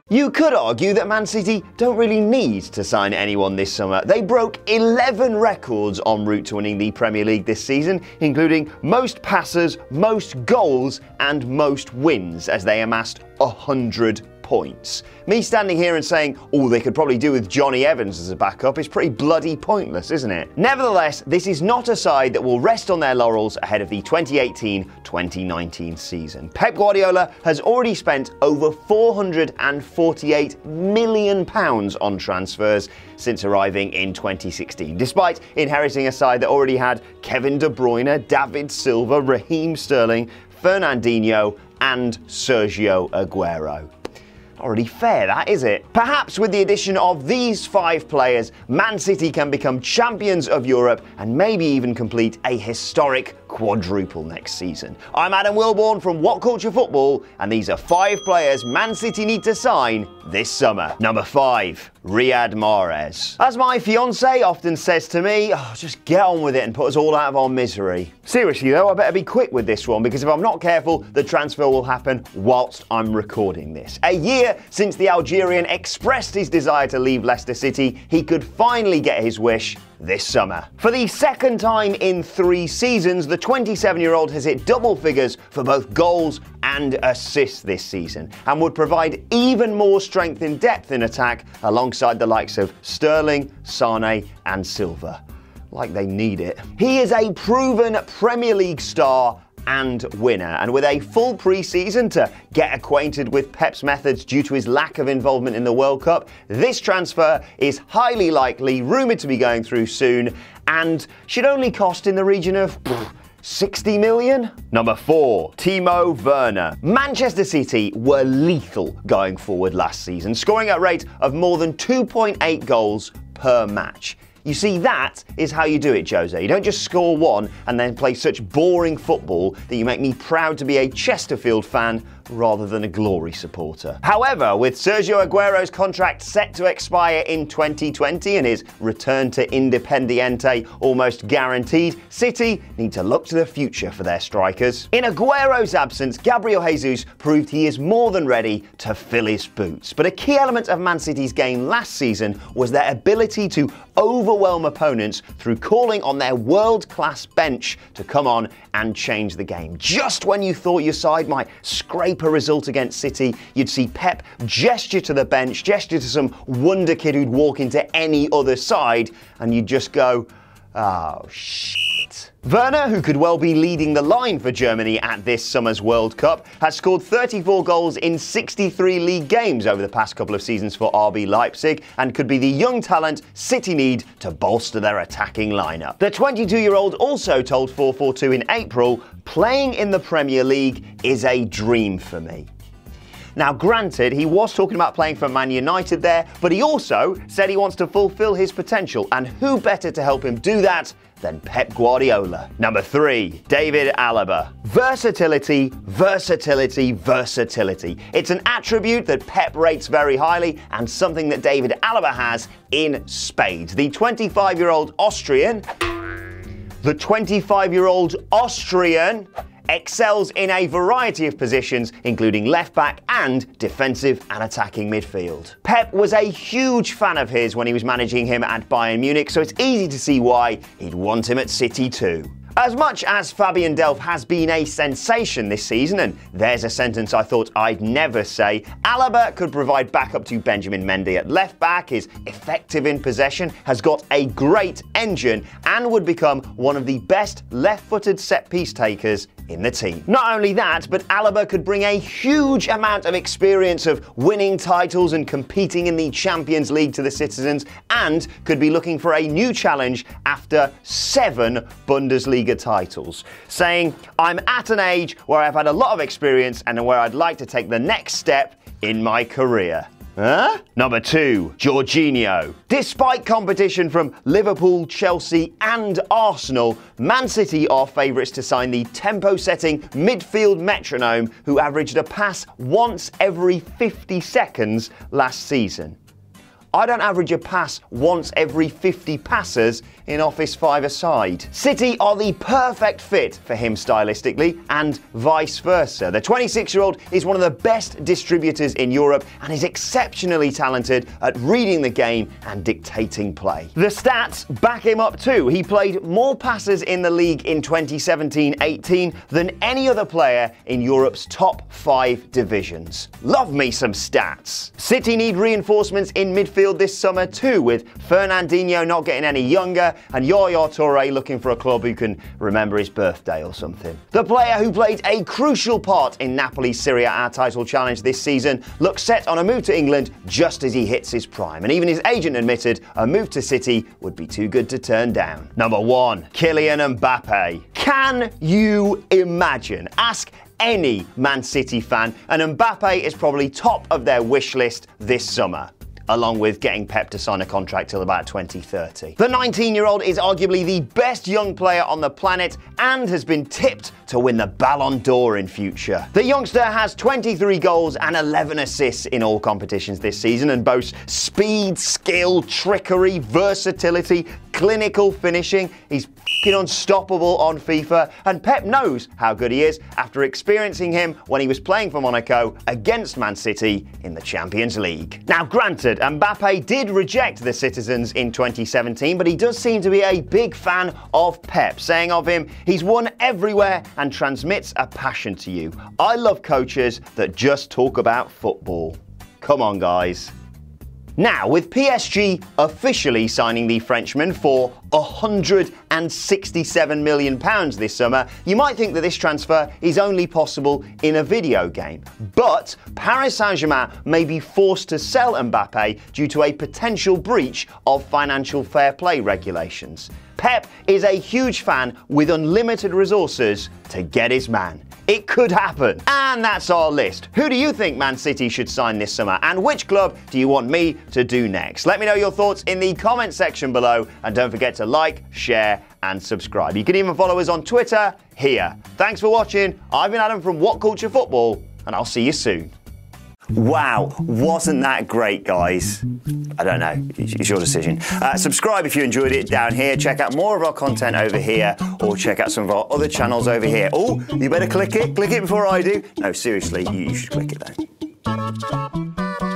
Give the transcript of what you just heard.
You could argue that Man City don't really need to sign anyone this summer. They broke 11 records en route to winning the Premier League this season, including most passes, most goals and most wins, as they amassed 100 points. Me standing here and saying all they could probably do with Johnny Evans as a backup is pretty bloody pointless, isn't it? Nevertheless, this is not a side that will rest on their laurels ahead of the 2018-2019 season. Pep Guardiola has already spent over £448 million on transfers since arriving in 2016, despite inheriting a side that already had Kevin De Bruyne, David Silva, Raheem Sterling, Fernandinho and Sergio Aguero. Not really fair, that, is it? Perhaps with the addition of these 5 players, Man City can become champions of Europe and maybe even complete a historic quadruple next season. I'm Adam Wilborn from What Culture Football, and these are 5 players Man City need to sign this summer. Number 5, Riyad Mahrez. As my fiancée often says to me, just get on with it and put us all out of our misery. Seriously though, I better be quick with this one, because if I'm not careful, the transfer will happen whilst I'm recording this. A year since the Algerian expressed his desire to leave Leicester City, he could finally get his wish this summer. For the second time in 3 seasons, the 27-year-old has hit double figures for both goals and assists this season, and would provide even more strength in depth in attack alongside the likes of Sterling, Sane and Silva. Like they need it. He is a proven Premier League star and winner, and with a full pre-season to get acquainted with Pep's methods due to his lack of involvement in the World Cup, this transfer is highly likely, rumoured to be going through soon, and should only cost in the region of 60 million? Number 4, Timo Werner. Manchester City were lethal going forward last season, scoring at a rate of more than 2.8 goals per match. You see, that is how you do it, Jose. You don't just score one and then play such boring football that you make me proud to be a Chesterfield fan rather than a Glory supporter. However, with Sergio Aguero's contract set to expire in 2020 and his return to Independiente almost guaranteed, City need to look to the future for their strikers. In Aguero's absence, Gabriel Jesus proved he is more than ready to fill his boots. But a key element of Man City's game last season was their ability to overwhelm opponents through calling on their world-class bench to come on and change the game. Just when you thought your side might scrape a result against City, you'd see Pep gesture to the bench, gesture to some wonder kid who'd walk into any other side, and you'd just go, oh shit. Werner, who could well be leading the line for Germany at this summer's World Cup, has scored 34 goals in 63 league games over the past couple of seasons for RB Leipzig, and could be the young talent City need to bolster their attacking lineup. The 22-year-old also told 442 in April, "Playing in the Premier League is a dream for me." Now granted, he was talking about playing for Man United there, but he also said he wants to fulfill his potential, and who better to help him do that than Pep Guardiola. Number 3, David Alaba. Versatility, versatility, versatility. It's an attribute that Pep rates very highly, and something that David Alaba has in spades. The 25-year-old Austrian excels in a variety of positions, including left back and defensive and attacking midfield. Pep was a huge fan of his when he was managing him at Bayern Munich, so it's easy to see why he'd want him at City too. As much as Fabian Delph has been a sensation this season, and there's a sentence I thought I'd never say, Alaba could provide backup to Benjamin Mendy at left back, is effective in possession, has got a great engine, and would become one of the best left-footed set-piece takers in the team. Not only that, but Alaba could bring a huge amount of experience of winning titles and competing in the Champions League to the citizens, and could be looking for a new challenge after 7 Bundesliga titles, saying, "I'm at an age where I've had a lot of experience and where I'd like to take the next step in my career." Huh? Number 2, Jorginho. Despite competition from Liverpool, Chelsea and Arsenal, Man City are favourites to sign the tempo-setting midfield metronome who averaged a pass once every 50 seconds last season. I don't average a pass once every 50 passes in Office 5-a-side. City are the perfect fit for him stylistically, and vice versa. The 26-year-old is one of the best distributors in Europe and is exceptionally talented at reading the game and dictating play. The stats back him up too. He played more passes in the league in 2017-18 than any other player in Europe's top 5 divisions. Love me some stats. City need reinforcements in midfield this summer too, with Fernandinho not getting any younger and Yaya Touré looking for a club who can remember his birthday or something. The player who played a crucial part in Napoli's Serie A title challenge this season looks set on a move to England just as he hits his prime, and even his agent admitted a move to City would be too good to turn down. Number 1. Kylian Mbappe. Can you imagine? Ask any Man City fan, and Mbappe is probably top of their wish list this summer, along with getting Pep to sign a contract till about 2030. The 19-year-old is arguably the best young player on the planet and has been tipped to win the Ballon d'Or in future. The youngster has 23 goals and 11 assists in all competitions this season and boasts speed, skill, trickery, versatility, clinical finishing. He's unstoppable on FIFA, and Pep knows how good he is after experiencing him when he was playing for Monaco against Man City in the Champions League. Now granted, Mbappe did reject the citizens in 2017, but he does seem to be a big fan of Pep, saying of him, he's won everywhere and transmits a passion to you. I love coaches that just talk about football. Come on, guys. Now, with PSG officially signing the Frenchman for £167 million this summer, you might think that this transfer is only possible in a video game. But Paris Saint-Germain may be forced to sell Mbappe due to a potential breach of financial fair play regulations. Pep is a huge fan with unlimited resources to get his man. It could happen. And that's our list. Who do you think Man City should sign this summer? And which club do you want me to do next? Let me know your thoughts in the comment section below. And don't forget to like, share, and subscribe. You can even follow us on Twitter here. Thanks for watching. I've been Adam from What Culture Football, and I'll see you soon. Wow, wasn't that great, guys? I don't know, it's your decision. Subscribe if you enjoyed it down here. Check out more of our content over here, or check out some of our other channels over here. Oh, you better click it before I do. No, seriously, you should click it though.